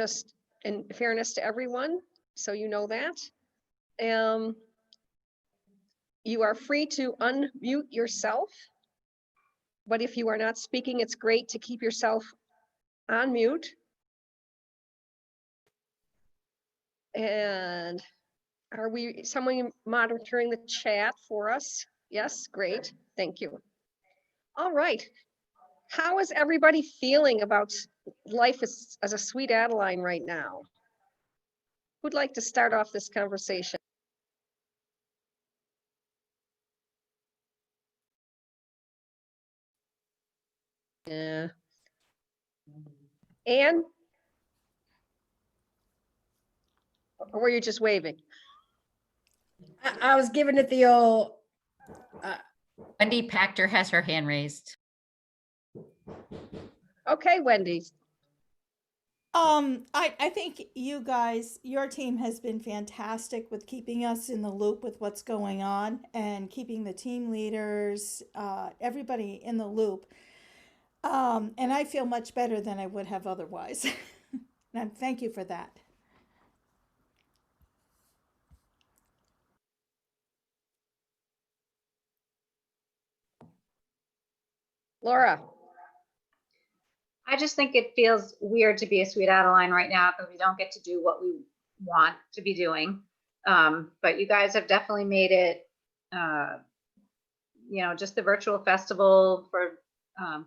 just in fairness to everyone, so you know that. You are free to unmute yourself, but if you are not speaking, it's great to keep yourself on mute. And are someone monitoring the chat for us? Yes, great, thank you. All right, how is everybody feeling about life as a Sweet Adeline right now? Who'd like to start off this conversation? Yeah. Anne? Or were you just waving? I was giving it the old. Wendy Pachter has her hand raised. Okay, Wendy. I think you guys, your team has been fantastic with keeping us in the loop with what's going on and keeping the team leaders, everybody in the loop. And I feel much better than I would have otherwise. And thank you for that. Laura. I just think it feels weird to be a Sweet Adeline right now because we don't get to do what we want to be doing. But you guys have definitely made it, you know, just the virtual festival for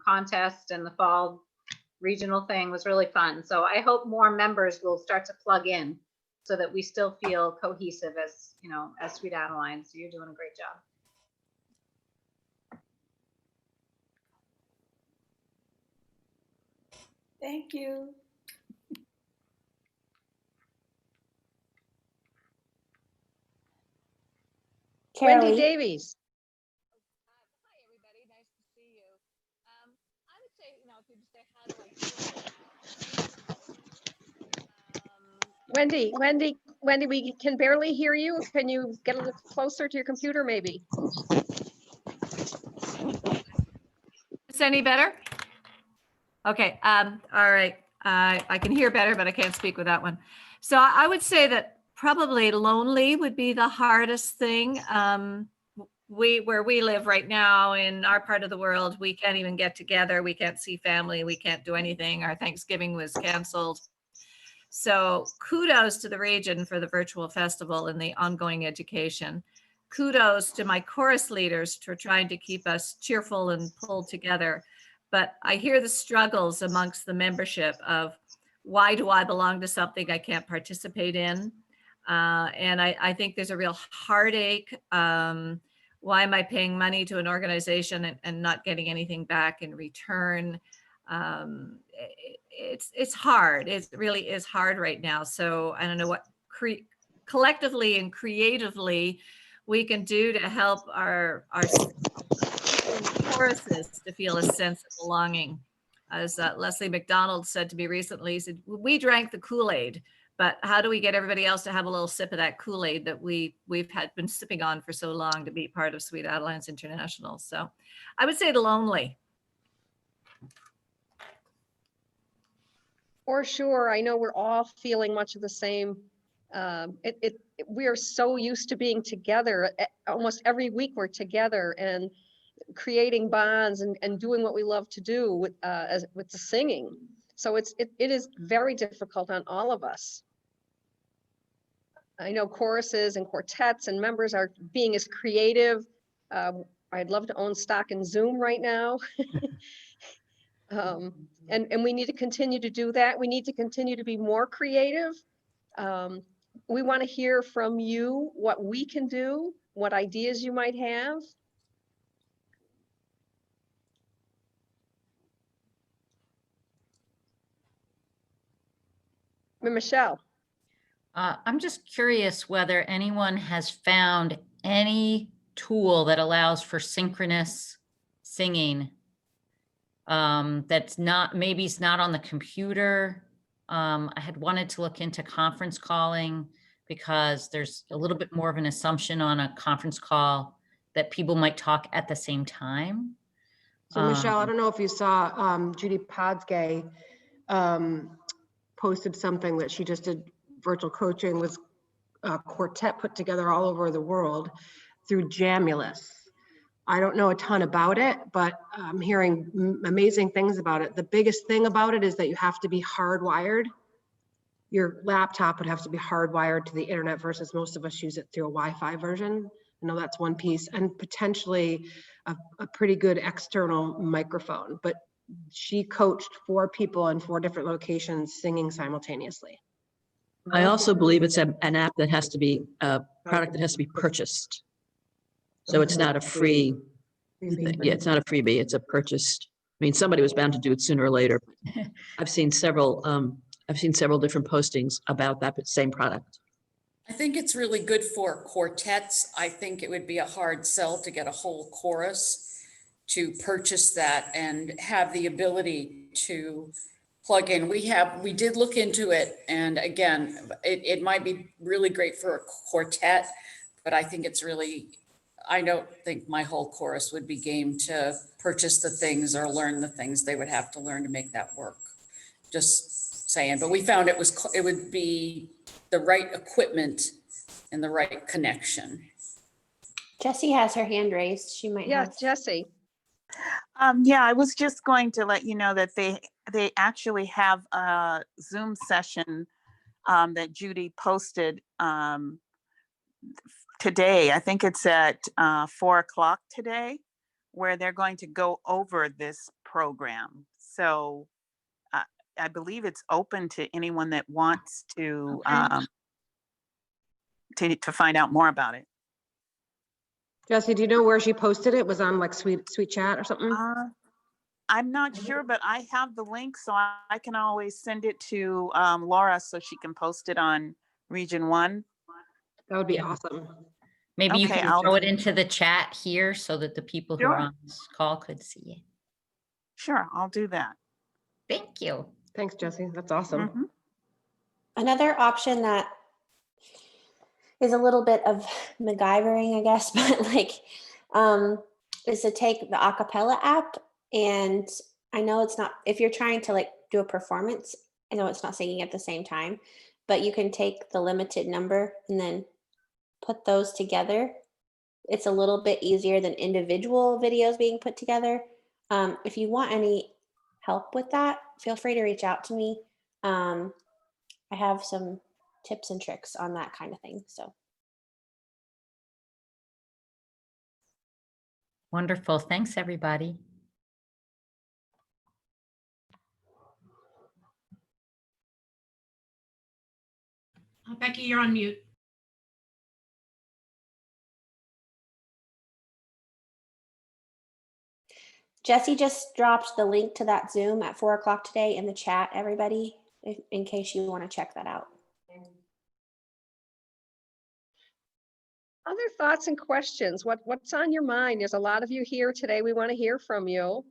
contest and the fall regional thing was really fun. So I hope more members will start to plug in so that we still feel cohesive as, you know, as Sweet Adeline. So you're doing a great job. Thank you. Wendy Davies. Hi, everybody. Nice to see you. I would say, you know, if you just say, how do I feel? Wendy, we can barely hear you. Can you get a little closer to your computer, maybe? Is any better? Okay. All right. I can hear better, but I can't speak with that one. So I would say that probably lonely would be the hardest thing. Where we live right now in our part of the world, we can't even get together. We can't see family. We can't do anything. Our Thanksgiving was canceled. So kudos to the region for the virtual festival and the ongoing education. Kudos to my chorus leaders for trying to keep us cheerful and pulled together. But I hear the struggles amongst the membership of why do I belong to something I can't participate in? And I think there's a real heartache. Why am I paying money to an organization and not getting anything back in return? It's hard. It really is hard right now. So I don't know what collectively and creatively we can do to help our choruses to feel a sense of belonging. As Leslie MacDonald said to me recently, he said, we drank the Kool-Aid, but how do we get everybody else to have a little sip of that Kool-Aid that we've been sipping on for so long to be part of Sweet Adelines International? So I would say the lonely. For sure. I know we're all feeling much of the same. We are so used to being together. Almost every week we're together and creating bonds and doing what we love to do with the singing. So it is very difficult on all of us. I know choruses and quartets and members are being as creative. I'd love to own stock in Zoom right now. And we need to continue to do that. We need to continue to be more creative. We want to hear from you what we can do, what ideas you might have. Michelle. I'm just curious whether anyone has found any tool that allows for synchronous singing that's maybe it's not on the computer. I had wanted to look into conference calling because there's a little bit more of an assumption on a conference call that people might talk at the same time. So Michelle, I don't know if you saw Judy Podsgay posted something that she just did virtual coaching with a quartet put together all over the world through Jamulus. I don't know a ton about it, but I'm hearing amazing things about it. The biggest thing about it is that you have to be hardwired. Your laptop would have to be hardwired to the internet versus most of us use it through a Wi-Fi version. I know that's one piece, and potentially a pretty good external microphone. But she coached 4 people in 4 different locations singing simultaneously. I also believe it's an app that has to be a product that has to be purchased. So it's not a free thing. Yeah, it's not a freebie. It's a purchased. I mean, somebody was bound to do it sooner or later. I've seen several different postings about that same product. I think it's really good for quartets. I think it would be a hard sell to get a whole chorus to purchase that and have the ability to plug in. We did look into it, and again, it might be really great for a quartet, but I think I don't think my whole chorus would be game to purchase the things or learn the things they would have to learn to make that work. Just saying, but we found it would be the right equipment and the right connection. Jessie has her hand raised. She might Yeah, have. Jessie. Yeah, I was just going to let you know that they actually have a Zoom session that Judy posted today. I think it's at 4:00 today, where they're going to go over this program. So I believe it's open to anyone that wants to find out more about it. Jessie, do you know where she posted it? Was on like Sweet Chat or something? I'm not sure, but I have the link, so I can always send it to Laura so she can post it on Region 1. That would be awesome. Maybe you Okay, can throw it into the chat here so that the people who are Sure. on this call could see it. Sure, I'll do that. Thank you. Thanks, Jessie. That's awesome. Mhm. Another option that is a little bit of MacGyvering, I guess, but like, is to take the acapella app. And I know it's not, if you're trying to like do a performance, I know it's not singing at the same time, but you can take the limited number and then put those together. It's a little bit easier than individual videos being put together. If you want any help with that, feel free to reach out to me. I have some tips and tricks on that kind of thing. So. Wonderful. Thanks, everybody. Becky, you're on mute. Jessie just dropped the link to that Zoom at 4:00 today in the chat, everybody, in case you want to check that out. Other thoughts and questions? What's on your mind? There's a lot of you here today. We want to hear from you.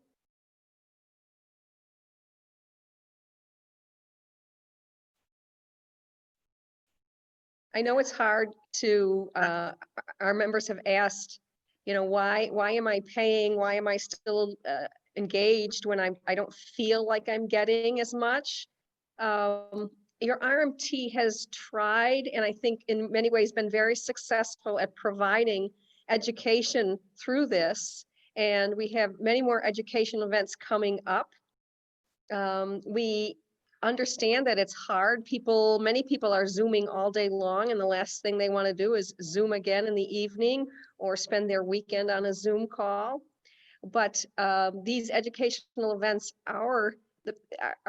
I know it's hard to, our members have asked, you know, why am I paying? Why am I still engaged when I don't feel like I'm getting as much? Your RMT has tried, and I think in many ways been very successful at providing education through this. And we have many more educational events coming up. We understand that it's hard. Many people are Zooming all day long, and the last thing they want to do is Zoom again in the evening or spend their weekend on a Zoom call. But these educational events are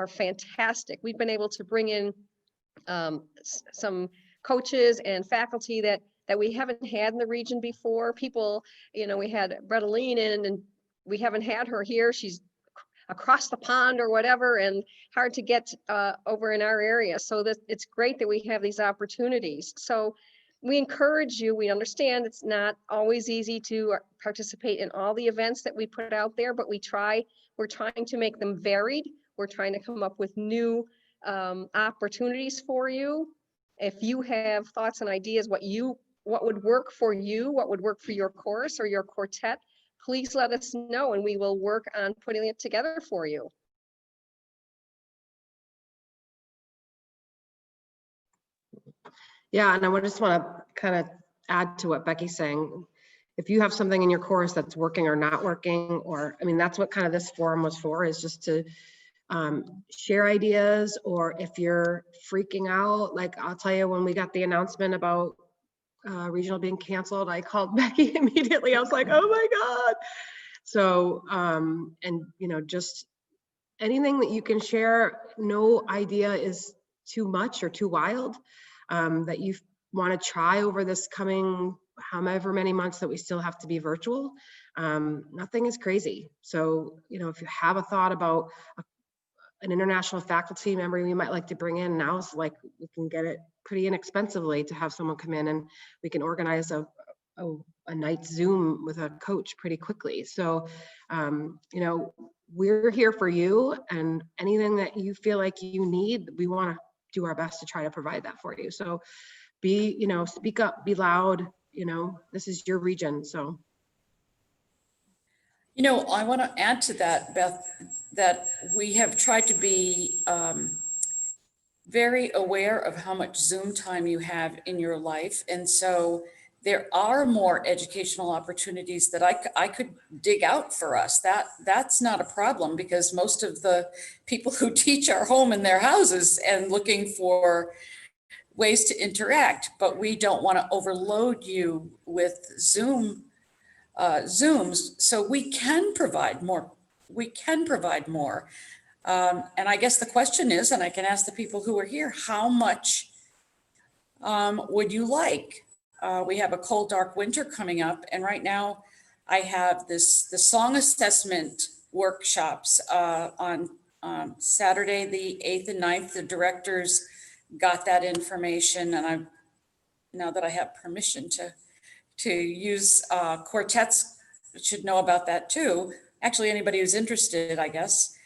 fantastic. We've been able to bring in some coaches and faculty that we haven't had in the region before. People, you know, we had Brettaline in, and we haven't had her here. She's across the pond or whatever, and hard to get over in our area. So it's great that we have these opportunities. So we encourage you. We understand it's not always easy to participate in all the events that we put out there, but we're trying to make them varied. We're trying to come up with new opportunities for you. If you have thoughts and ideas, what would work for you, what would work for your chorus or your quartet, please let us know, and we will work on putting it together for you. Yeah, and I just want to kind of add to what Becky's saying. If you have something in your course that's working or not working, or, I mean, that's what kind of this forum was for, is just to share ideas. Or if you're freaking out, like I'll tell you, when we got the announcement about regional being canceled, I called Becky immediately. I was like, oh my God. So, and you know, just anything that you can share, no idea is too much or too wild, that you want to try over this coming however many months that we still have to be virtual. Nothing is crazy. So, you know, if you have a thought about an international faculty member we might like to bring in, now is like, we can get it pretty inexpensively to have someone come in, and we can organize a night Zoom with a coach pretty quickly. So, you know, we're here for you, and anything that you feel like you need, we want to do our best to try to provide that for you. So be, you know, speak up, be loud, you know, this is your region. So. You know, I want to add to that, Beth, that we have tried to be very aware of how much Zoom time you have in your life. And so there are more educational opportunities that I could dig out for us. That's not a problem, because most of the people who teach are home in their houses and looking for ways to interact, but we don't want to overload you with Zooms. So we can provide more. And I guess the question is, and I can ask the people who are here, how much would you like? We have a cold, dark winter coming up. And right now I have the song assessment workshops on Saturday, the 8th and 9th. The directors got that information, and now that I have permission to use quartets, should know about that too. Actually, anybody who's interested, I guess.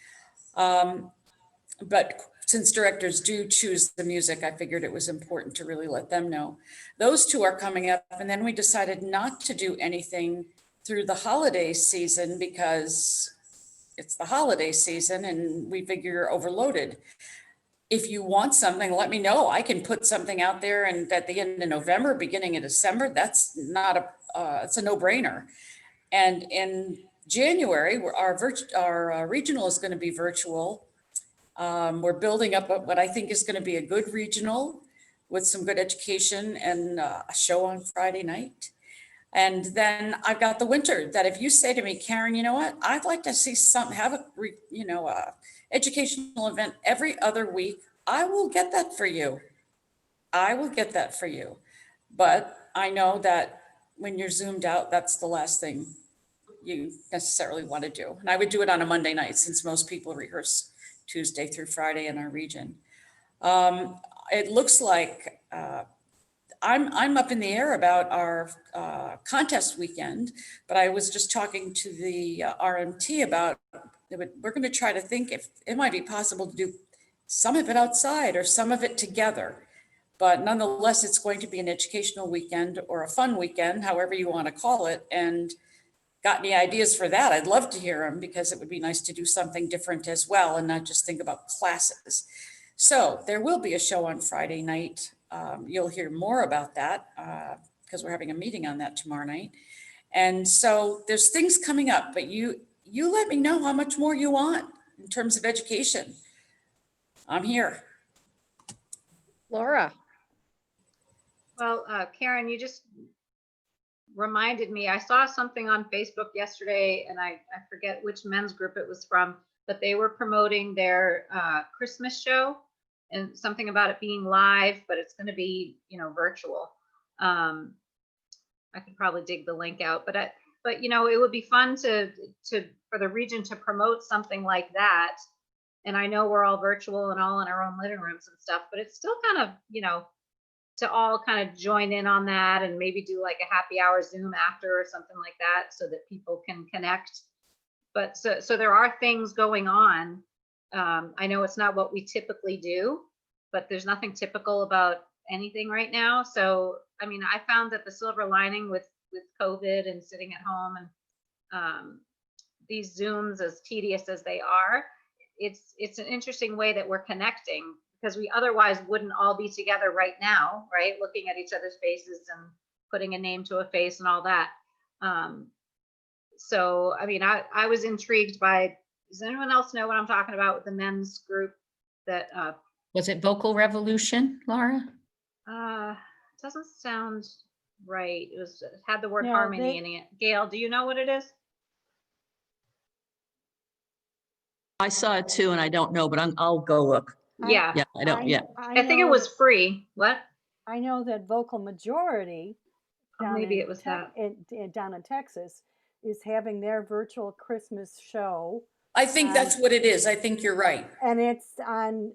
But since directors do choose the music, I figured it was important to really let them know. Those two are coming up. And then we decided not to do anything through the holiday season, because it's the holiday season and we figure you're overloaded. If you want something, let me know. I can put something out there, and at the end of November, beginning of December, that's not it's a no-brainer. And in January, our regional is going to be virtual. We're building up what I think is going to be a good regional with some good education and a show on Friday night. And then I've got the winter, that if you say to me, Karen, you know what, I'd like to see have a educational event every other week, I will get that for you. But I know that when you're Zoomed out, that's the last thing you necessarily want to do. And I would do it on a Monday night, since most people rehearse Tuesday through Friday in our region. It looks like I'm up in the air about our contest weekend, but I was just talking to the RMT about, we're going to try to think if it might be possible to do some of it outside or some of it together. But nonetheless, it's going to be an educational weekend or a fun weekend, however you want to call it. And got any ideas for that? I'd love to hear them, because it would be nice to do something different as well and not just think about classes. So there will be a show on Friday night. You'll hear more about that because we're having a meeting on that tomorrow night. And so there's things coming up, but you let me know how much more you want in terms of education. I'm here. Laura. Well, Karen, you just reminded me, I saw something on Facebook yesterday, and I forget which men's group it was from, but they were promoting their Christmas show, and something about it being live, but it's going to be, virtual. I could probably dig the link out, but it would be fun for the region to promote something like that. And I know we're all virtual and all in our own living rooms and stuff, but it's still kind of, to all kind of join in on that, and maybe do like a happy hour Zoom after or something like that, so that people can connect. But so there are things going on. I know it's not what we typically do, but there's nothing typical about anything right now. So, I mean, I found that the silver lining with COVID and sitting at home and these Zooms, as tedious as they are, it's an interesting way that we're connecting, because we otherwise wouldn't all be together right now, right? Looking at each other's faces and putting a name to a face and all that. So, I mean, I was intrigued by, does anyone else know what I'm talking about with the men's group that, Was it Vocal Revolution, Laura? doesn't sound right. It had the word No, harmony in it. Gail, do you know what it is? I saw it too, and I don't know, but I'll go look. Yeah, Yeah, I don't, yeah. I think it was free. What? I know that Vocal Majority Oh, down maybe in it was that. down in Texas is having their virtual Christmas show, I think that's what it is. I think you're right. and it's on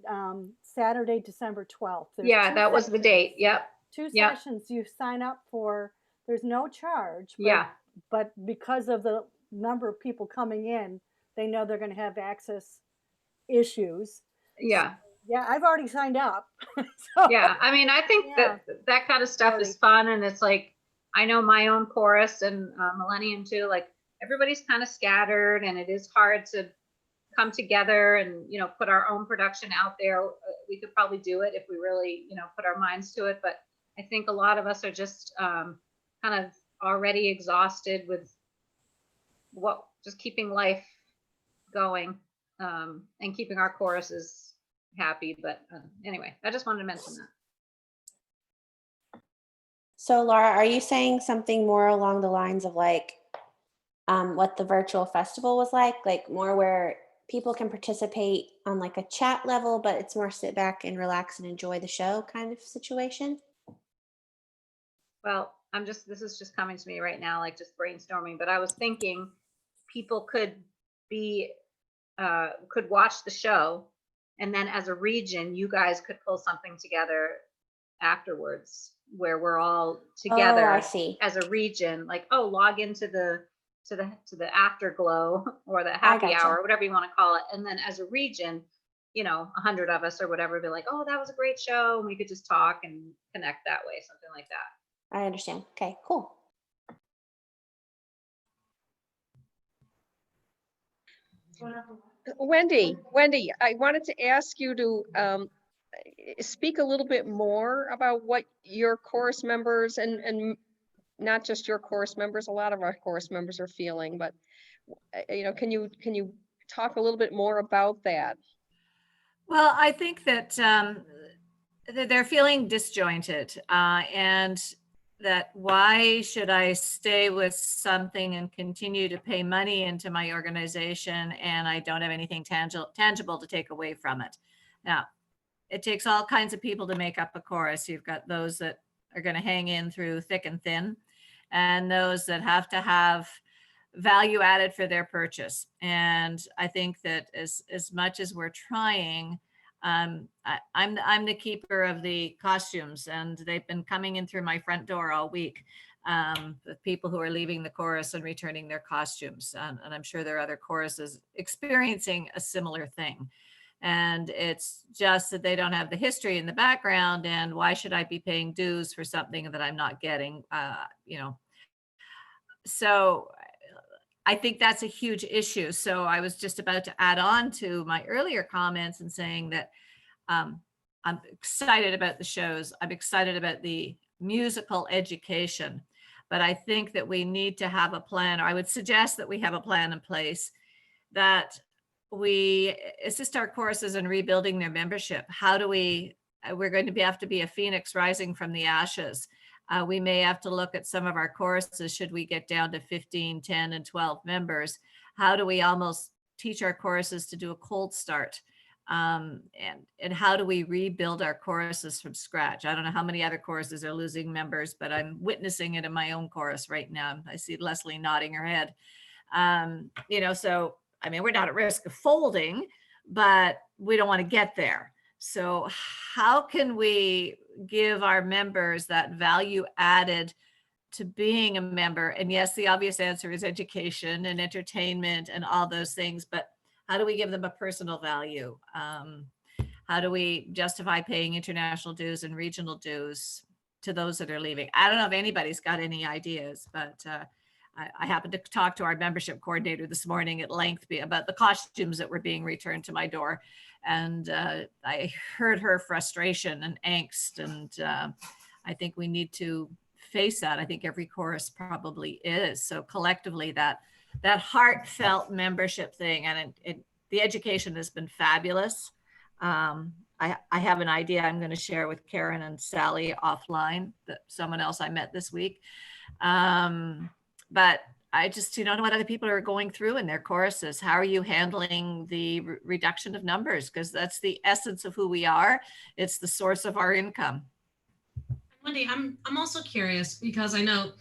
Saturday, December 12th. There's Yeah, two that was the date. Yep. Two Yep. sessions you sign up for. There's no charge. But, Yeah. But because of the number of people coming in, they know they're going to have access issues. Yeah. Yeah, I've already signed up. So, Yeah. I mean, I think Yeah. that kind of stuff is fun. And it's like, I know my own chorus and Millennium too, like everybody's kind of scattered and it is hard to come together and, you know, put our own production out there. We could probably do it if we really, you know, put our minds to it. But I think a lot of us are just kind of already exhausted with just keeping life going and keeping our choruses happy. But anyway, I just wanted to mention that. So Laura, are you saying something more along the lines of like what the virtual festival was like more where people can participate on like a chat level, but it's more sit back and relax and enjoy the show kind of situation? Well, this is just coming to me right now, like just brainstorming, but I was thinking people could watch the show, and then as a region, you guys could pull something together afterwards where we're all together I see. as a region, like, log into the afterglow or the I happy gotcha. hour, whatever you want to call it. And then as a region, you know, 100 of us or whatever, be like, oh, that was a great show. And we could just talk and connect that way, something like that. I understand. Okay, cool. Wendy, I wanted to ask you to speak a little bit more about what your chorus members and not just your chorus members, a lot of our chorus members are feeling, but you know, can you talk a little bit more about that? Well, I think that they're feeling disjointed and that why should I stay with something and continue to pay money into my organization and I don't have anything tangible to take away from it. Now, it takes all kinds of people to make up a chorus. You've got those that are going to hang in through thick and thin, and those that have to have value added for their purchase. And I think that as much as we're trying, I'm the keeper of the costumes, and they've been coming in through my front door all week. The people who are leaving the chorus and returning their costumes, and I'm sure there are other choruses experiencing a similar thing. And it's just that they don't have the history in the background, and why should I be paying dues for something that I'm not getting? You know, so I think that's a huge issue. So I was just about to add on to my earlier comments and saying that I'm excited about the shows. I'm excited about the musical education, but I think that we need to have a plan, or I would suggest that we have a plan in place that we assist our choruses in rebuilding their membership. How do we're going to have to be a phoenix rising from the ashes. We may have to look at some of our choruses. Should we get down to 15, 10, and 12 members? How do we almost teach our choruses to do a cold start? And how do we rebuild our choruses from scratch? I don't know how many other choruses are losing members, but I'm witnessing it in my own chorus right now. I see Leslie nodding her head. You know, so, I mean, we're not at risk of folding, but we don't want to get there. So how can we give our members that value added to being a member? And yes, the obvious answer is education and entertainment and all those things, but how do we give them a personal value? How do we justify paying international dues and regional dues to those that are leaving? I don't know if anybody's got any ideas, but I happened to talk to our membership coordinator this morning at length about the costumes that were being returned to my door. And I heard her frustration and angst. And I think we need to face that. I think every chorus probably is. So collectively, that heartfelt membership thing, and the education has been fabulous. I have an idea I'm going to share with Karen and Sally offline, that someone else I met this week. But I just, know what other people are going through in their choruses. How are you handling the reduction of numbers? Because that's the essence of who we are. It's the source of our income. Wendy, I'm also curious, because I know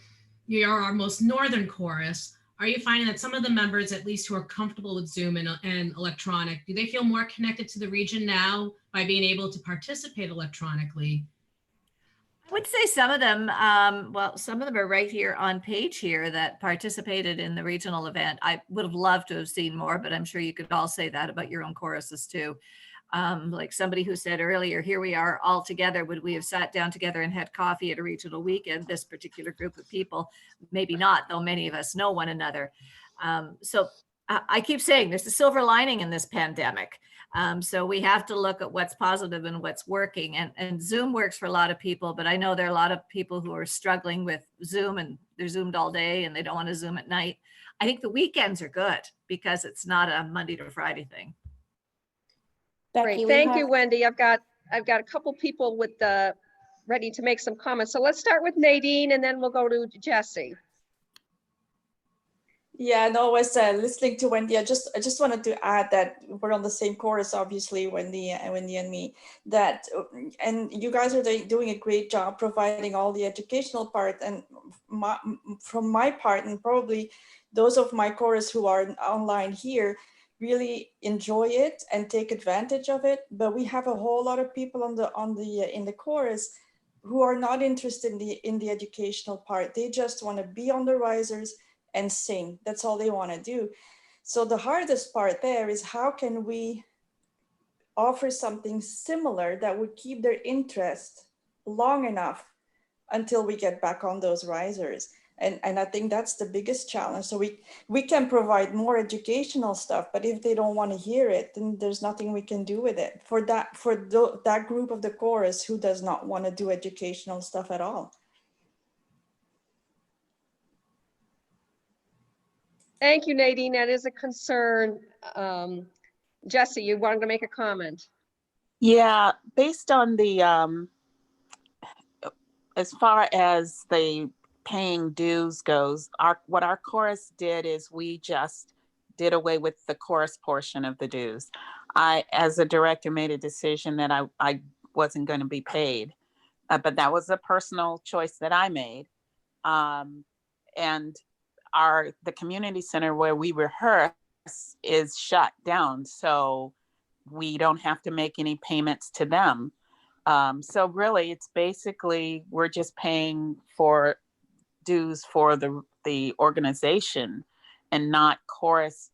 you are our most northern chorus. Are you finding that some of the members, at least who are comfortable with Zoom and electronic, do they feel more connected to the region now by being able to participate electronically? I would say some of them, well, some of them are right here on page here that participated in the regional event. I would have loved to have seen more, but I'm sure you could all say that about your own choruses too. Like somebody who said earlier, here we are all together. Would we have sat down together and had coffee at a regional weekend? This particular group of people, maybe not, though many of us know one another. So I keep saying there's a silver lining in this pandemic. So we have to look at what's positive and what's working. And Zoom works for a lot of people, but I know there are a lot of people who are struggling with Zoom, and they're Zoomed all day and they don't want to Zoom at night. I think the weekends are good because it's not a Monday to Friday thing. Becky, Great, thank you, Wendy. I've got a couple people with ready to make some comments. So let's start with Nadine, and then we'll go to Jesse. Yeah, no, I was listening to Wendy. I just wanted to add that we're on the same chorus, obviously, Wendy and me. That and you guys are doing a great job providing all the educational part. And from my part, and probably those of my chorus who are online here, really enjoy it and take advantage of it. But we have a whole lot of people in the chorus who are not interested in the educational part. They just want to be on the risers and sing. That's all they want to do. So the hardest part there is, how can we offer something similar that would keep their interest long enough until we get back on those risers? And I think that's the biggest challenge. So we can provide more educational stuff, but if they don't want to hear it, then there's nothing we can do with it for that group of the chorus who does not want to do educational stuff at all. Thank you, Nadine. That is a concern. Jesse, you wanted to make a comment. Yeah, based on the, as far as the paying dues goes, what our chorus did is we just did away with the chorus portion of the dues. I, as a director, made a decision that I wasn't going to be paid, but that was a personal choice that I made. And the community center where we rehearse is shut down, so we don't have to make any payments to them. So really, it's basically, we're just paying for dues for the organization and not chorus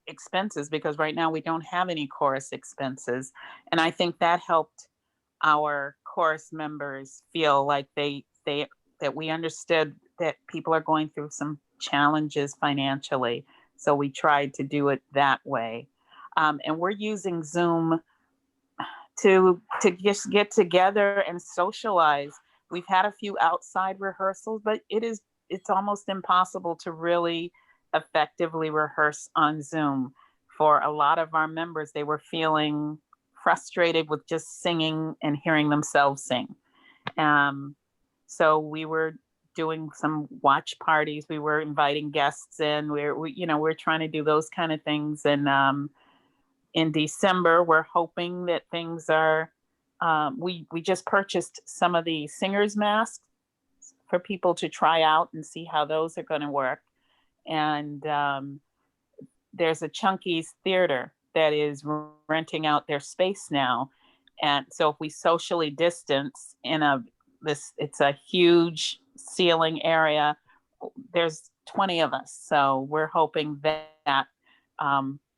expenses, because right now we don't have any chorus expenses. And I think that helped our chorus members feel like that we understood that people are going through some challenges financially. So we tried to do it that way. And we're using Zoom to just get together and socialize. We've had a few outside rehearsals, but it's almost impossible to really effectively rehearse on Zoom. For a lot of our members, they were feeling frustrated with just singing and hearing themselves sing. So we were doing some watch parties. We were inviting guests in. We're trying to do those kind of things. And in December, we're hoping that things are, we just purchased some of the singers' masks for people to try out and see how those are going to work. And there's a Chunky's Theater that is renting out their space now. And so if we socially distance it's a huge ceiling area, there's 20 of us. So we're hoping that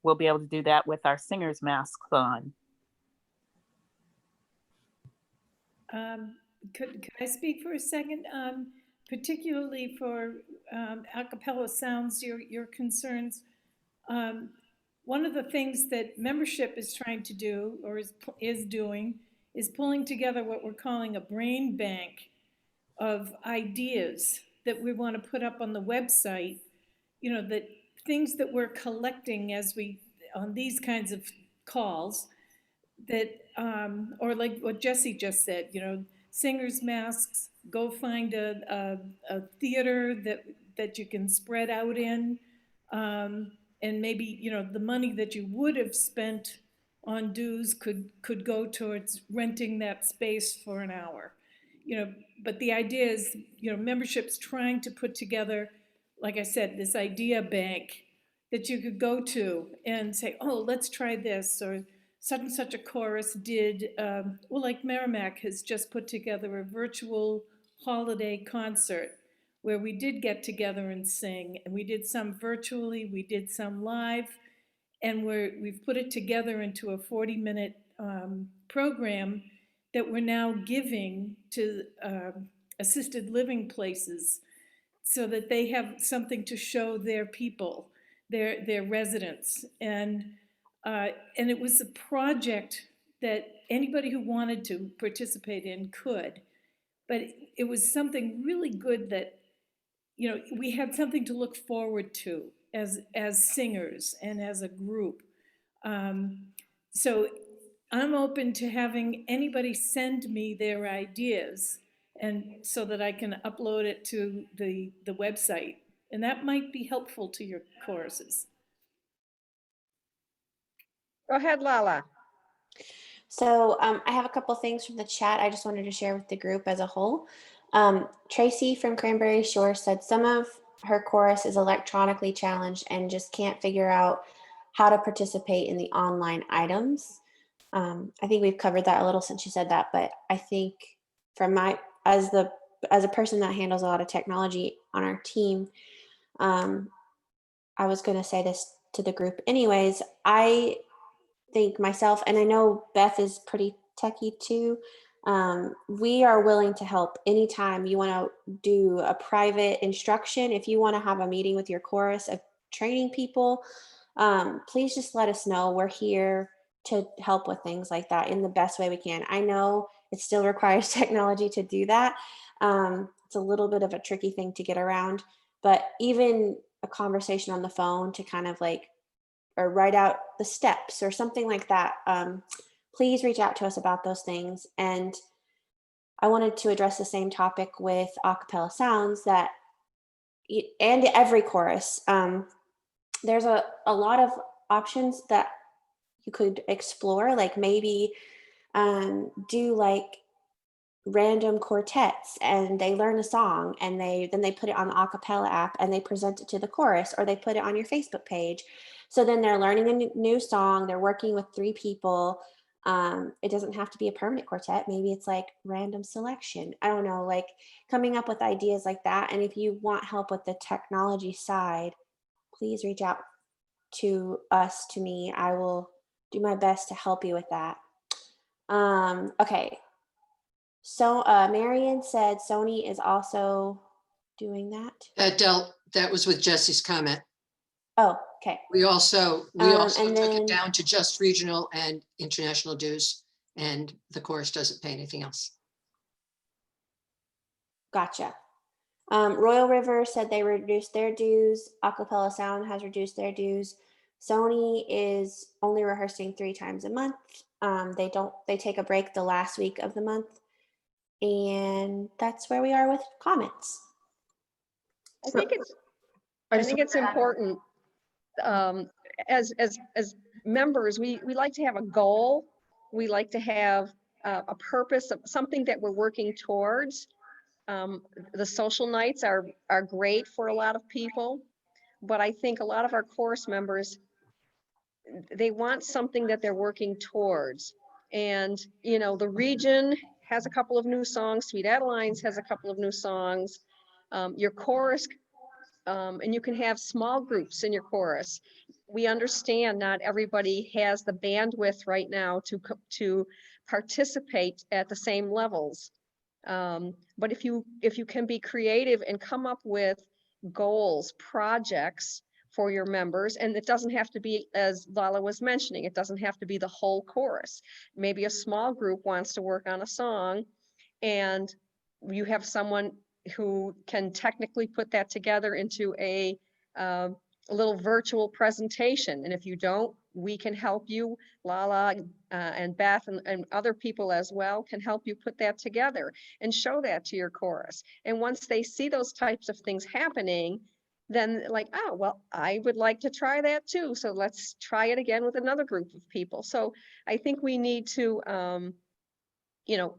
we'll be able to do that with our singers' masks on. Could I speak for a second? Particularly for a cappella sounds, your concerns. one of the things that membership is trying to do, or is doing, is pulling together what we're calling a brain bank of ideas that we want to put up on the website, you know, that things that we're collecting as we, on these kinds of calls, that, or like what Jesse just said, you know, singers' masks, go find a theater that you can spread out in, and maybe, you know, the money that you would have spent on dues could go towards renting that space for an hour. You know, but the idea is, you know, membership's trying to put together, like I said, this idea bank that you could go to and say, oh, let's try this, or such and such a chorus did, well, like Merrimack has just put together a virtual holiday concert where we did get together and sing, and we did some virtually, we did some live, and we've put it together into a 40-minute program that we're now giving to assisted living places so that they have something to show their people, their residents. And it was a project that anybody who wanted to participate in could, but it was something really good that, you know, we had something to look forward to as singers and as a group. So I'm open to having anybody send me their ideas, and so that I can upload it to the website. And that might be helpful to your choruses. Go ahead, Lala. So I have a couple things from the chat I just wanted to share with the group as a whole. Tracy from Cranberry Shore said some of her chorus is electronically challenged and just can't figure out how to participate in the online items. I think we've covered that a little since she said that, but I think from my, as a person that handles a lot of technology on our team, I was going to say this to the group anyways. I think myself, and I know Beth is pretty techie too, we are willing to help anytime you want to do a private instruction. If you want to have a meeting with your chorus of training people, please just let us know. We're here to help with things like that in the best way we can. I know it still requires technology to do that. It's a little bit of a tricky thing to get around, but even a conversation on the phone to kind of like, or write out the steps or something like that, please reach out to us about those things. And I wanted to address the same topic with acapella sounds that, and every chorus, there's a lot of options that you could explore, like maybe do like random quartets and they learn a song and then they put it on the acapella app and they present it to the chorus, or they put it on your Facebook page. So then they're learning a new song, they're working with 3 people. It doesn't have to be a permanent quartet. Maybe it's like random selection. I don't know, like coming up with ideas like that. And if you want help with the technology side, please reach out to us, to me. I will do my best to help you with that. Okay. So Marion said Sony is also doing that. That was with Jesse's comment. Oh, okay. We also and took then, it down to just regional and international dues, and the chorus doesn't pay anything else. Gotcha. Royal River said they reduced their dues. Acapella Sound has reduced their dues. Sony is only rehearsing 3 times a month. They take a break the last week of the month. And that's where we are with comments. I think it's important, as members, we like to have a goal. We like to have a purpose, of something that we're working towards. The social nights are great for a lot of people, but I think a lot of our chorus members, they want something that they're working towards. And, you know, the region has a couple of new songs. Sweet Adelines has a couple of new songs. Your chorus, and you can have small groups in your chorus. We understand not everybody has the bandwidth right now to participate at the same levels. But if you can be creative and come up with goals, projects for your members. And it doesn't have to be, as Lala was mentioning, it doesn't have to be the whole chorus. Maybe a small group wants to work on a song and you have someone who can technically put that together into a little virtual presentation. And if you don't, we can help you. Lala and Beth and other people as well can help you put that together and show that to your chorus. And once they see those types of things happening, then like, oh, well, I would like to try that too. So let's try it again with another group of people. So I think we need to, you know,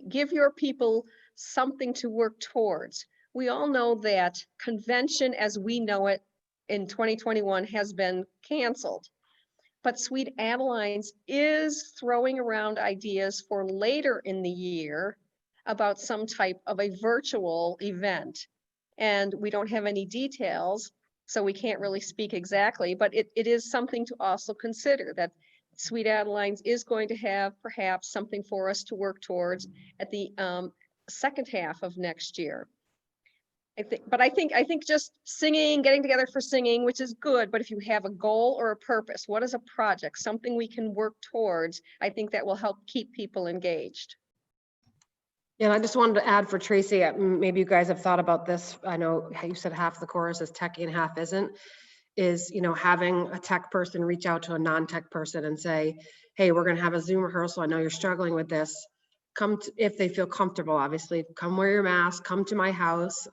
give your people something to work towards. We all know that convention as we know it in 2021 has been canceled. But Sweet Adelines is throwing around ideas for later in the year about some type of a virtual event. And we don't have any details, so we can't really speak exactly, but it is something to also consider, that Sweet Adelines is going to have perhaps something for us to work towards at the second half of next year. I think just singing, getting together for singing, which is good, but if you have a goal or a purpose, what is a project, something we can work towards, I think that will help keep people engaged. Yeah, and I just wanted to add for Tracy, maybe you guys have thought about this. I know you said half the chorus is techie and half isn't, is, you know, having a tech person reach out to a non-tech person and say, hey, we're going to have a Zoom rehearsal. I know you're struggling with this. Come to, if they feel comfortable, obviously, come wear your mask, come to my house.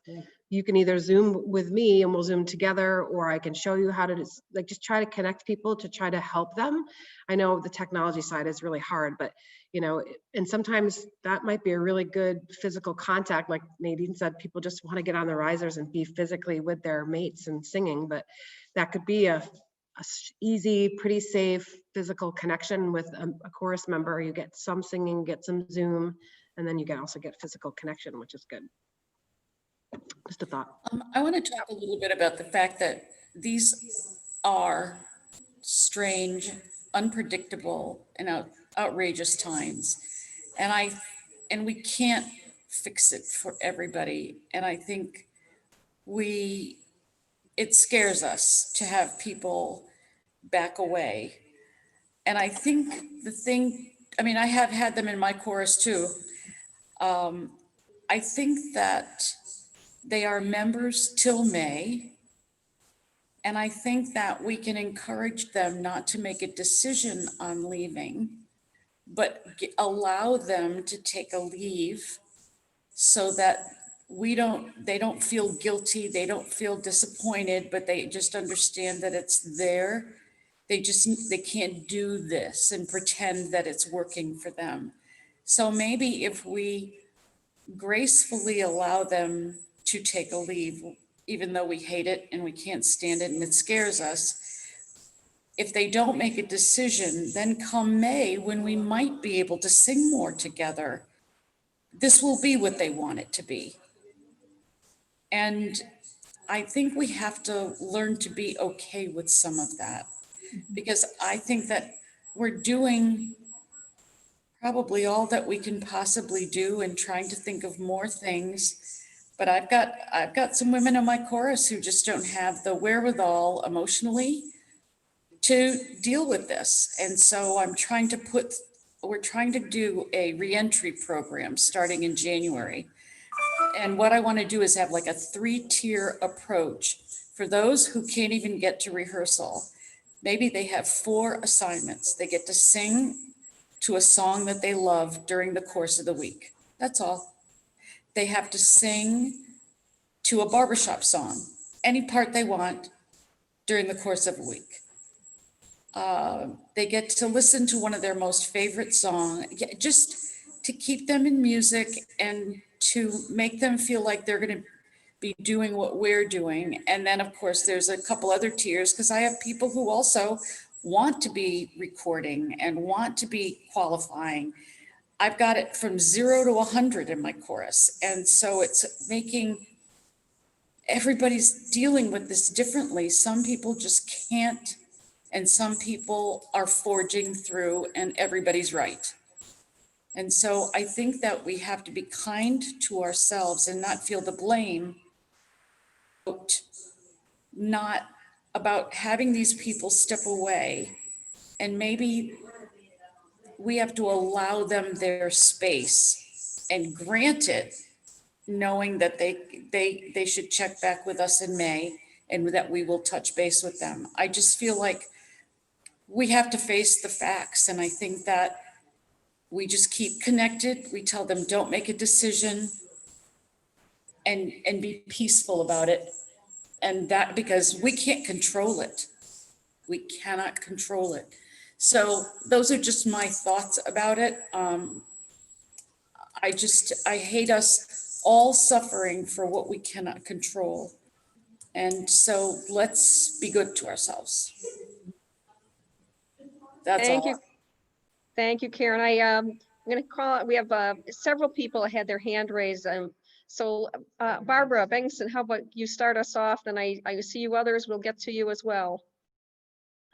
You can either Zoom with me and we'll Zoom together, or I can show you how to just try to connect people to try to help them. I know the technology side is really hard, but you know, and sometimes that might be a really good physical contact. Like Nadine said, people just want to get on the risers and be physically with their mates and singing, but that could be a easy, pretty safe physical connection with a chorus member. You get some singing, get some Zoom, and then you can also get physical connection, which is good. Just a thought. I want to talk a little bit about the fact that these are strange, unpredictable, and outrageous times. And we can't fix it for everybody. And I think it scares us to have people back away. And I think I have had them in my chorus too. I think that they are members till May. And I think that we can encourage them not to make a decision on leaving, but allow them to take a leave so that they don't feel guilty, they don't feel disappointed, but they just understand that it's there. They can't do this and pretend that it's working for them. So maybe if we gracefully allow them to take a leave, even though we hate it and we can't stand it and it scares us, if they don't make a decision, then come May, when we might be able to sing more together, this will be what they want it to be. And I think we have to learn to be okay with some of that, because I think that we're doing probably all that we can possibly do and trying to think of more things. But I've got some women in my chorus who just don't have the wherewithal emotionally to deal with this. And so we're trying to do a reentry program starting in January. And what I want to do is have like a 3-tier approach for those who can't even get to rehearsal. Maybe they have 4 assignments. They get to sing to a song that they love during the course of the week. That's all. They have to sing to a barbershop song, any part they want during the course of a week. They get to listen to one of their most favorite songs, just to keep them in music and to make them feel like they're going to be doing what we're doing. And then, of course, there's a couple other tiers, because I have people who also want to be recording and want to be qualifying. I've got it from 0 to 100 in my chorus. And so it's making, everybody's dealing with this differently. Some people just can't, and some people are forging through, and everybody's right. And so I think that we have to be kind to ourselves and not feel the blame, not about having these people step away, and maybe we have to allow them their space and grant it, knowing that they should check back with us in May and that we will touch base with them. I just feel like we have to face the facts, and I think that we just keep connected. We tell them, don't make a decision, and be peaceful about it. And that, because we can't control it. We cannot control it. So those are just my thoughts about it. I hate us all suffering for what we cannot control. And so let's be good to ourselves. That's Thank all. you. Thank you, Karen. I'm going to call it, we have several people had their hand raised. So Barbara Bengtson, how about you start us off? And I see you others, we'll get to you as well.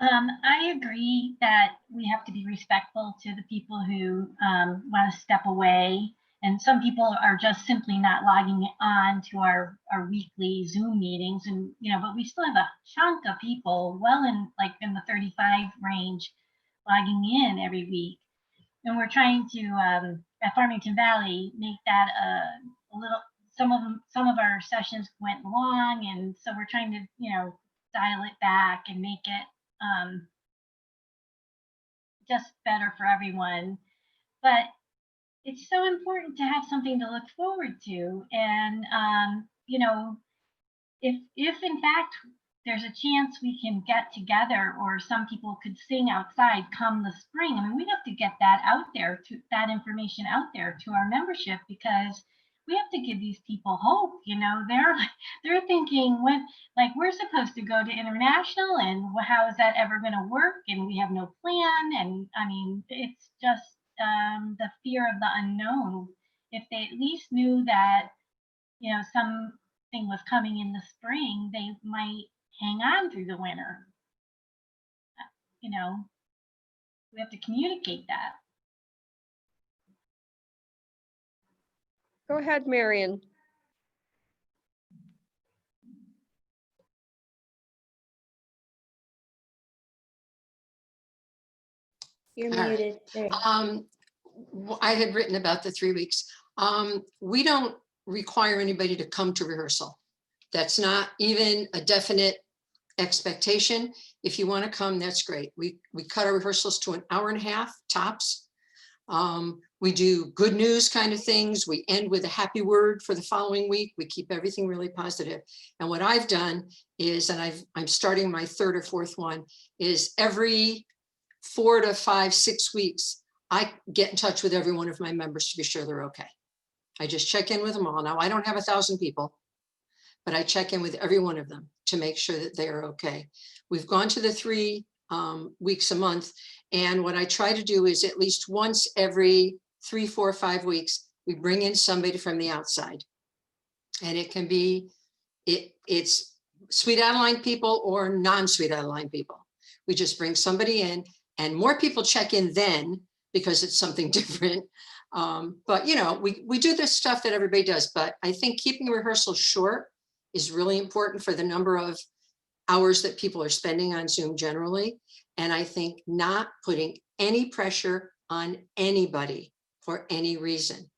I agree that we have to be respectful to the people who want to step away. And some people are just simply not logging on to our weekly Zoom meetings. And, but we still have a chunk of people well in the 35 range logging in every week. And we're trying to, at Farmington Valley, make that a little, some of our sessions went long. And so we're trying to, dial it back and make it just better for everyone. But it's so important to have something to look forward to. And, if in fact there's a chance we can get together, or some people could sing outside come the spring, I mean, we have to get that out there, that information out there to our membership, because we have to give these people hope. They're thinking, when, like, we're supposed to go to international, and how is that ever going to work? And we have no plan. And I mean, it's just the fear of the unknown. If they at least knew that, something was coming in the spring, they might hang on through the winter. We have to communicate that. Go ahead, Marion. You're All right. muted. There. I had written about the 3 weeks. We don't require anybody to come to rehearsal. That's not even a definite expectation. If you want to come, that's great. We cut our rehearsals to an hour and a half tops. We do good news kind of things. We end with a happy word for the following week. We keep everything really positive. And what I've done is, and I'm starting my 3rd or 4th one, is every 4 to 5, 6 weeks, I get in touch with every one of my members to be sure they're okay. I just check in with them all. Now, I don't have 1,000 people, but I check in with every one of them to make sure that they are okay. We've gone to the 3 weeks a month. And what I try to do is at least once every 3, 4, 5 weeks, we bring in somebody from the outside. And it can be, it's Sweet Adeline people or non-Sweet Adeline people. We just bring somebody in, and more people check in then because it's something different. But we do this stuff that everybody does, but I think keeping rehearsals short is really important for the number of hours that people are spending on Zoom generally. And I think not putting any pressure on anybody for any reason,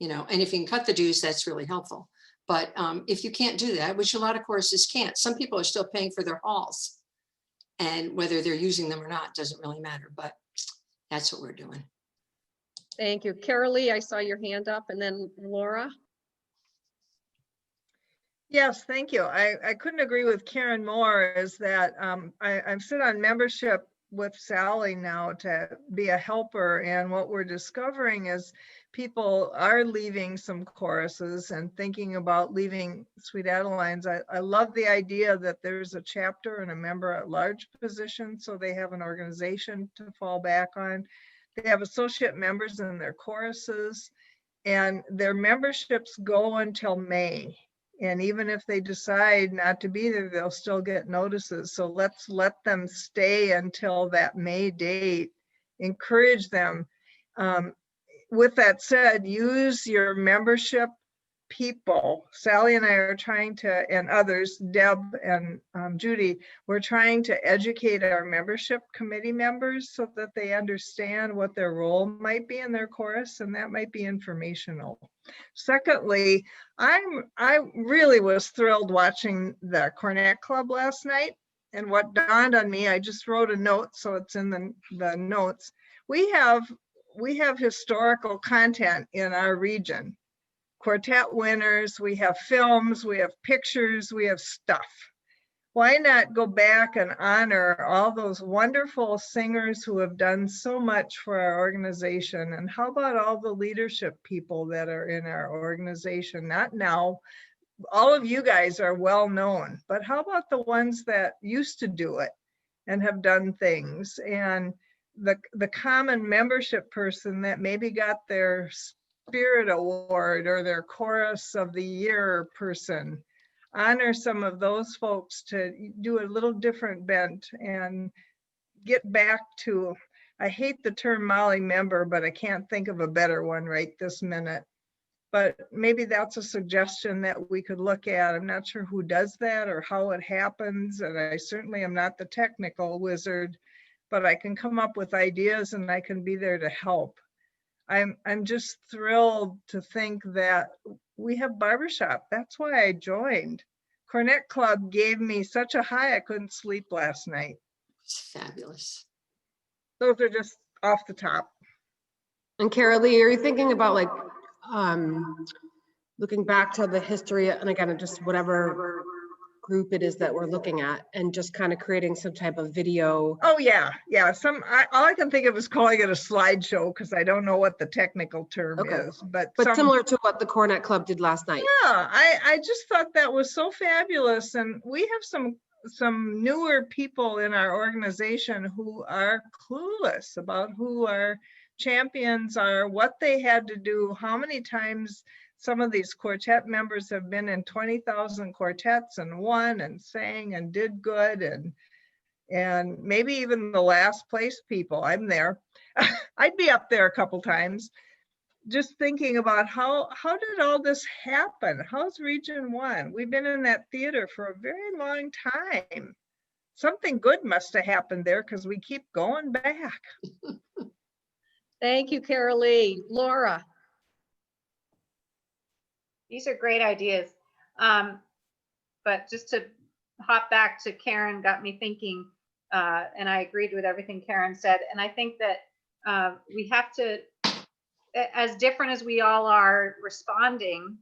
and if you can cut the dues, that's really helpful. But if you can't do that, which a lot of courses can't, some people are still paying for their halls, and whether they're using them or not doesn't really matter, but that's what we're doing. Thank you. Carole, I saw your hand up, and then Laura. Yes, thank you. I couldn't agree with Karen more, is that I sit on membership with Sally now to be a helper. And what we're discovering is people are leaving some choruses and thinking about leaving Sweet Adelines. I love the idea that there's a chapter and a member at large position, so they have an organization to fall back on. They have associate members in their choruses, and their memberships go until May. And even if they decide not to be there, they'll still get notices. So let's let them stay until that May date. Encourage them. With that said, use your membership people, Sally and I are trying to, and others, Deb and Judy, we're trying to educate our membership committee members so that they understand what their role might be in their chorus, and that might be informational. Secondly, I really was thrilled watching the Cornet Club last night, and what dawned on me, I just wrote a note, so it's in the notes. We have historical content in our region. Quartet winners, we have films, we have pictures, we have stuff. Why not go back and honor all those wonderful singers who have done so much for our organization? And how about all the leadership people that are in our organization? Not now, all of you guys are well known, but how about the ones that used to do it and have done things? And the common membership person that maybe got their Spirit Award or their Chorus of the Year person. Honor some of those folks to do a little different bent and get back to, I hate the term Molly member, but I can't think of a better one right this minute. But maybe that's a suggestion that we could look at. I'm not sure who does that or how it happens, and I certainly am not the technical wizard, but I can come up with ideas and I can be there to help. I'm just thrilled to think that we have barbershop. That's why I joined. Cornet Club gave me such a high I couldn't sleep last night. It's fabulous. Those are just off the top. And Carole, are you thinking about like looking back to the history, and again, just whatever group it is that we're looking at, and just kind of creating some type of video? Oh yeah, yeah. All I can think of is calling it a slideshow because I don't know what the technical term is. But similar to what the Cornet Club did last night. Yeah, I just thought that was so fabulous, and we have some newer people in our organization who are clueless about who our champions are, what they had to do, how many times some of these quartet members have been in 20,000 quartets and won and sang and did good, and maybe even the last place people. I'm there. I'd be up there a couple times. Just thinking about how did all this happen? How's Region 1? We've been in that theater for a very long time. Something good must have happened there because we keep going back. Thank you, Carole. Laura. These are great ideas. But just to hop back to Karen got me thinking, and I agreed with everything Karen said. And I think that we have to, as different as we all are responding,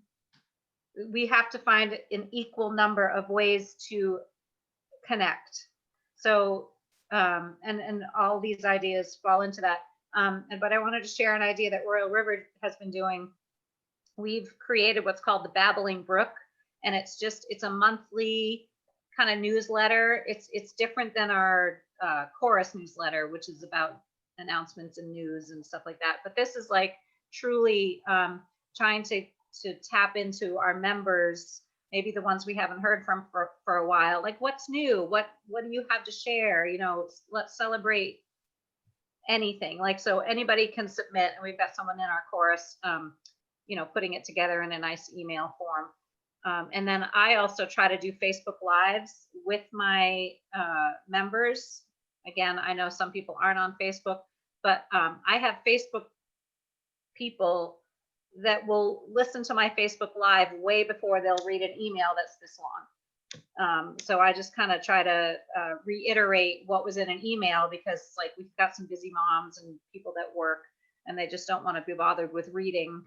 we have to find an equal number of ways to connect. So, and all these ideas fall into that. But I wanted to share an idea that Royal River has been doing. We've created what's called the Babbling Brook, and it's a monthly kind of newsletter. It's different than our chorus newsletter, which is about announcements and news and stuff like that. But this is like truly trying to tap into our members, maybe the ones we haven't heard from for a while. Like, what's new? What do you have to share? You know, let's celebrate anything. Like, so anybody can submit, and we've got someone in our chorus, you know, putting it together in a nice email form. And then I also try to do Facebook Lives with my members. Again, I know some people aren't on Facebook, but I have Facebook people that will listen to my Facebook Live way before they'll read an email that's this long. So I just kind of try to reiterate what was in an email, because like we've got some busy moms and people that work and they just don't want to be bothered with reading.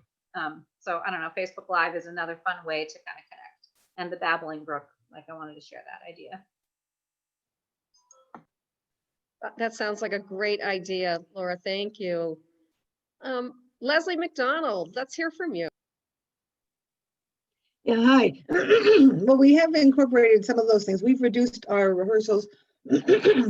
So I don't know, Facebook Live is another fun way to kind of connect. And the Babbling Brook, like I wanted to share that idea. That sounds like a great idea, Laura. Thank you. Leslie MacDonald, let's hear from you. Yeah, hi. Well, we have incorporated some of those things. We've reduced our rehearsals,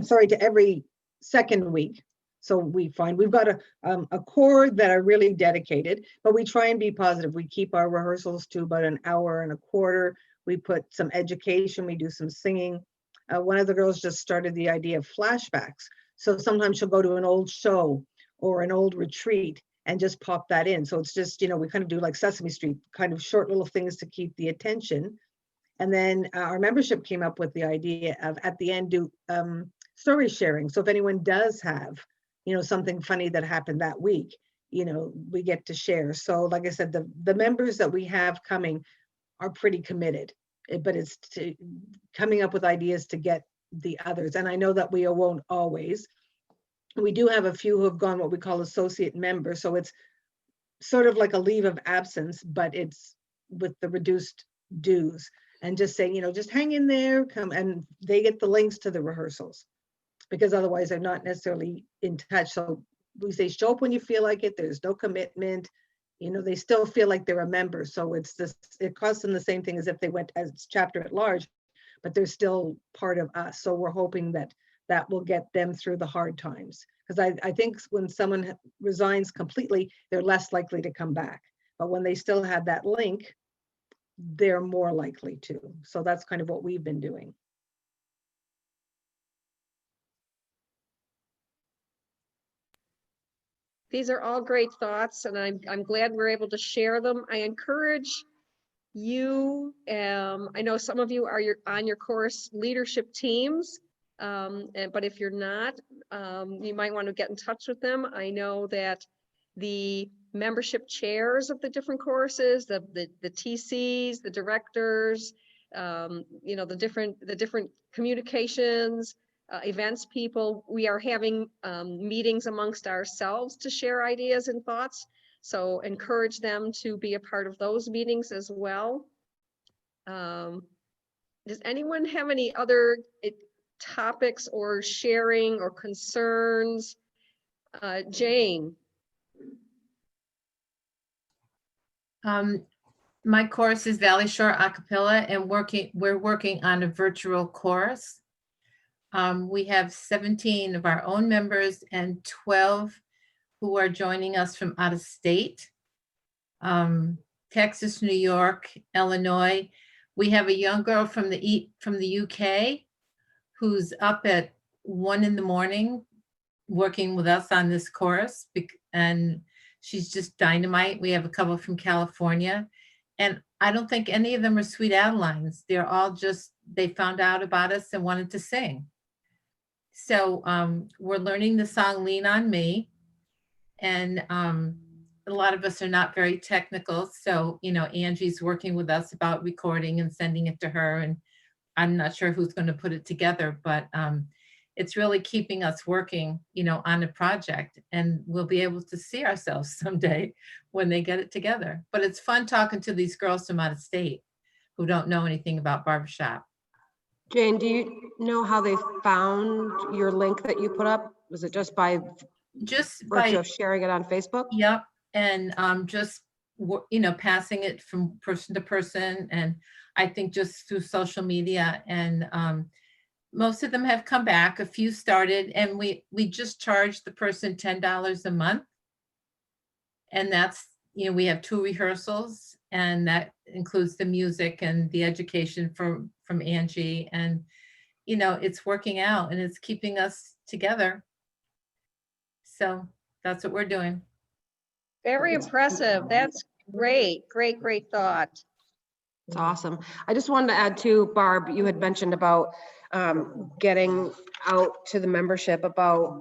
sorry, to every second week. So we find we've got a core that are really dedicated, but we try and be positive. We keep our rehearsals to about an hour and a quarter. We put some education, we do some singing. One of the girls just started the idea of flashbacks. So sometimes she'll go to an old show or an old retreat and just pop that in. So it's just, you know, we kind of do like Sesame Street, kind of short little things to keep the attention. And then our membership came up with the idea of at the end do story sharing. So if anyone does have, you know, something funny that happened that week, you know, we get to share. So like I said, the members that we have coming are pretty committed, but it's coming up with ideas to get the others. And I know that we won't always. We do have a few who have gone what we call associate members. So it's sort of like a leave of absence, but it's with the reduced dues. And just saying, you know, just hang in there, come, and they get the links to the rehearsals because otherwise they're not necessarily in touch. So we say, show up when you feel like it. There's no commitment. You know, they still feel like they're a member. So it's this, it costs them the same thing as if they went as chapter at large, but they're still part of us. So we're hoping that that will get them through the hard times. Because I think when someone resigns completely, they're less likely to come back. But when they still have that link, they're more likely to. So that's kind of what we've been doing. These are all great thoughts, and I'm glad we're able to share them. I encourage you, I know some of you are on your course leadership teams, but if you're not, you might want to get in touch with them. I know that the membership chairs of the different courses, the TCs, the directors, you know, the different communications, events people, we are having meetings amongst ourselves to share ideas and thoughts. So encourage them to be a part of those meetings as well. Does anyone have any other topics or sharing or concerns? Jane? My course is Valley Shore Acapella, and we're working on a virtual chorus. We have 17 of our own members and 12 who are joining us from out of state. Texas, New York, Illinois. We have a young girl from the UK who's up at 1 a.m. working with us on this chorus, and she's just dynamite. We have a couple from California, and I don't think any of them are Sweet Adelines. They're all just, they found out about us and wanted to sing. So we're learning the song Lean on Me, and a lot of us are not very technical. So, you know, Angie's working with us about recording and sending it to her, and I'm not sure who's going to put it together, but it's really keeping us working, you know, on a project, and we'll be able to see ourselves someday when they get it together. But it's fun talking to these girls from out of state who don't know anything about barbershop. Jane, do you know how they found your link that you put up? Was it just by virtue of sharing it on Facebook? Yep, and just, you know, passing it from person to person, and I think just through social media, and most of them have come back. A few started, and we just charge the person $10 a month, and that's, you know, we have 2 rehearsals, and that includes the music and the education from Angie, and you know, it's working out and it's keeping us together. So that's what we're doing. Very impressive. That's great, great thought. It's awesome. I just wanted to add too, Barb, you had mentioned about getting out to the membership about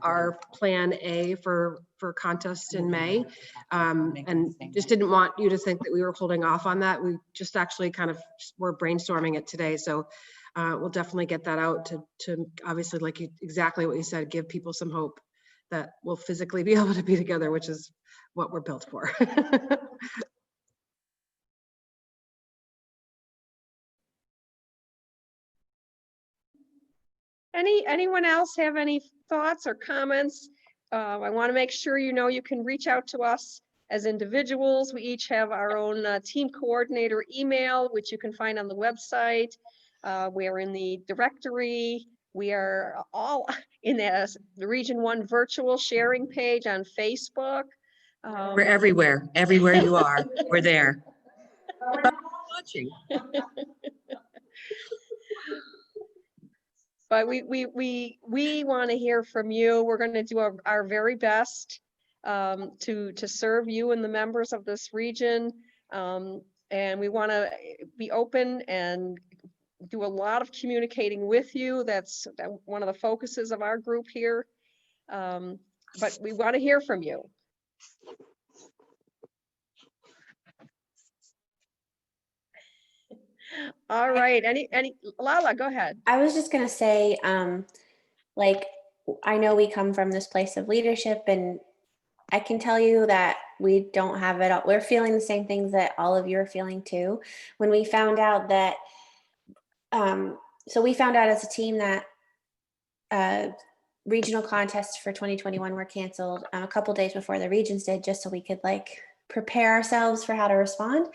our plan A for contest in May, and just didn't want you to think that we were holding off on that. We just actually kind of were brainstorming it today, so we'll definitely get that out to obviously, like exactly what you said, give people some hope that we'll physically be able to be together, which is what we're built for. Anyone else have any thoughts or comments? I want to make sure you know you can reach out to us as individuals. We each have our own team coordinator email, which you can find on the website. We are in the directory. We are all in the Region 1 virtual sharing page on Facebook. We're everywhere. Everywhere you are, we're there. Watching. But we want to hear from you. We're going to do our very best to serve you and the members of this region. And we want to be open and do a lot of communicating with you. That's one of the focuses of our group here. But we want to hear from you. All right, Lala, go ahead. I was just gonna say, like, I know we come from this place of leadership, and I can tell you that we don't have it all. We're feeling the same things that all of you are feeling too. When we found out that, so we found out as a team that regional contests for 2021 were canceled a couple days before the regions did, just so we could like prepare ourselves for how to respond.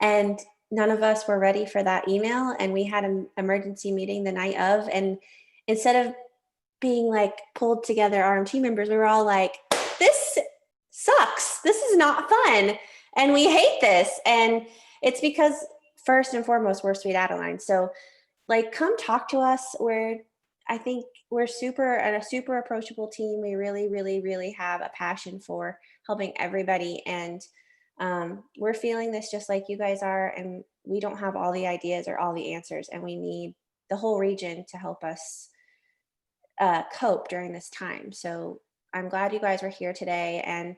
And none of us were ready for that email. And we had an emergency meeting the night of. And instead of being like pulled together RMT members, we were all like, this sucks. This is not fun. And we hate this. And it's because first and foremost, we're Sweet Adeline. So like, come talk to us. I think we're a super approachable team. We really, really, really have a passion for helping everybody. And we're feeling this just like you guys are. And we don't have all the ideas or all the answers. And we need the whole region to help us cope during this time. So I'm glad you guys were here today. And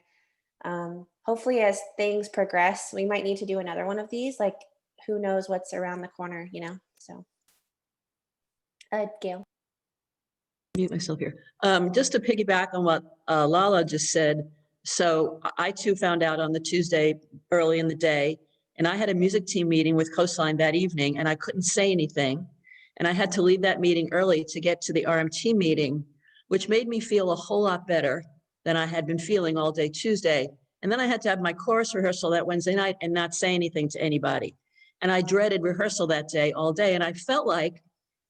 hopefully as things progress, we might need to do another one of these. Like, who knows what's around the corner, you know? So, Gail. Mute myself here. Just to piggyback on what Lala just said. So I too found out on the Tuesday early in the day, and I had a music team meeting with Coastline that evening, and I couldn't say anything. And I had to leave that meeting early to get to the RMT meeting, which made me feel a whole lot better than I had been feeling all day Tuesday. And then I had to have my chorus rehearsal that Wednesday night and not say anything to anybody. And I dreaded rehearsal that day all day. And I felt like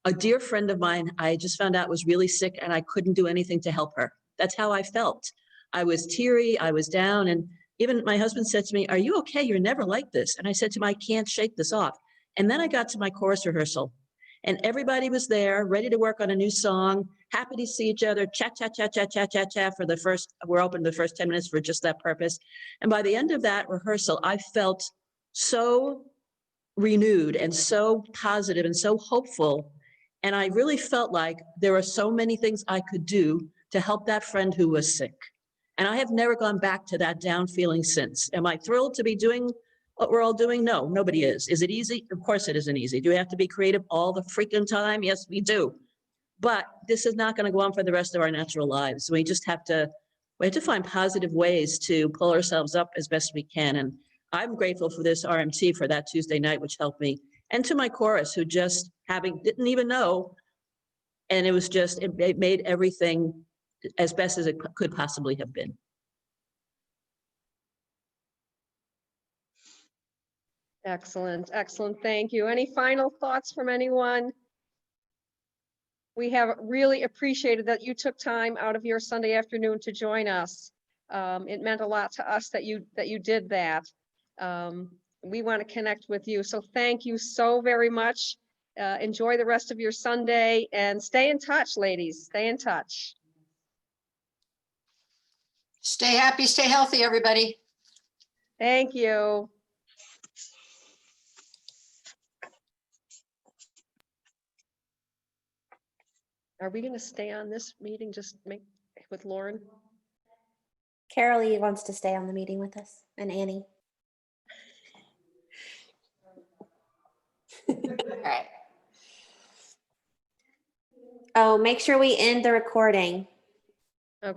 a dear friend of mine, I just found out was really sick and I couldn't do anything to help her. That's how I felt. I was teary, I was down. And even my husband said to me, "Are you okay? You're never like this." And I said to him, "I can't shake this off." And then I got to my chorus rehearsal and everybody was there ready to work on a new song, happy to see each other, chat, chat, chat, chat, chat, chat, chat for the first, we're open the first 10 minutes for just that purpose. And by the end of that rehearsal, I felt so renewed and so positive and so hopeful. And I really felt like there are so many things I could do to help that friend who was sick. And I have never gone back to that down feeling since. Am I thrilled to be doing what we're all doing? No, nobody is. Is it easy? Of course it isn't easy. Do we have to be creative all the freaking time? Yes, we do. But this is not going to go on for the rest of our natural lives. We just have to, find positive ways to pull ourselves up as best we can. And I'm grateful for this RMT for that Tuesday night, which helped me. And to my chorus who just didn't even know. And it was just, it made everything as best as it could possibly have been. Excellent, excellent. Thank you. Any final thoughts from anyone? We have really appreciated that you took time out of your Sunday afternoon to join us. It meant a lot to us that you did that. We want to connect with you. So thank you so very much. Enjoy the rest of your Sunday and stay in touch, ladies. Stay in touch. Stay happy, stay healthy, everybody. Thank you. Are we going to stay on this meeting, just make with Lauren? Carole wants to stay on the meeting with us, and Annie. All right. Oh, make sure we end the recording.